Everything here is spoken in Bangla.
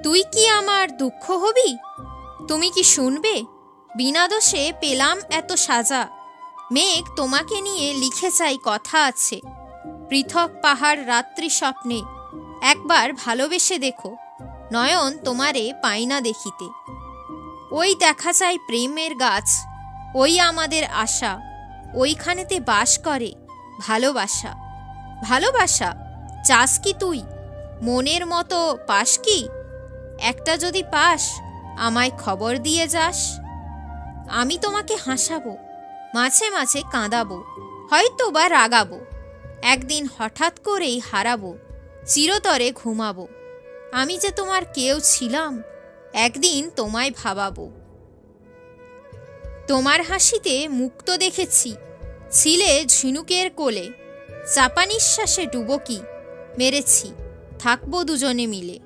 তুই কি আমার দুঃখ হবি? তুমি কি শুনবে? বিনা দোষে পেলাম এত সাজা। মেঘ তোমাকে নিয়ে লিখে চাই কথা আছে। পৃথক পাহাড় রাত্রি স্বপ্নে একবার ভালোবেসে দেখো, নয়ন তোমারে পাই না দেখিতে। ওই দেখা যায় প্রেমের গাছ, ওই আমাদের আশা, ওইখানেতে বাস করে ভালোবাসা। ভালোবাসা চাস কি তুই? মনের মতো পাস কি? একটা যদি পাস আমায় খবর দিয়ে যাস। আমি তোমাকে হাসাবো, মাঝে মাঝে কাঁদাবো, হয়তো বা রাগাবো। একদিন হঠাৎ করেই হারাবো, চিরতরে ঘুমাবো। আমি যে তোমার কেউ ছিলাম, একদিন তোমায় ভাবাবো। তোমার হাসিতে মুক্ত দেখেছি, ছিলে ঝিনুকের কোলে। চাপা নিঃশ্বাসে ডুবকি মেরেছি, থাকবো দুজনে মিলে।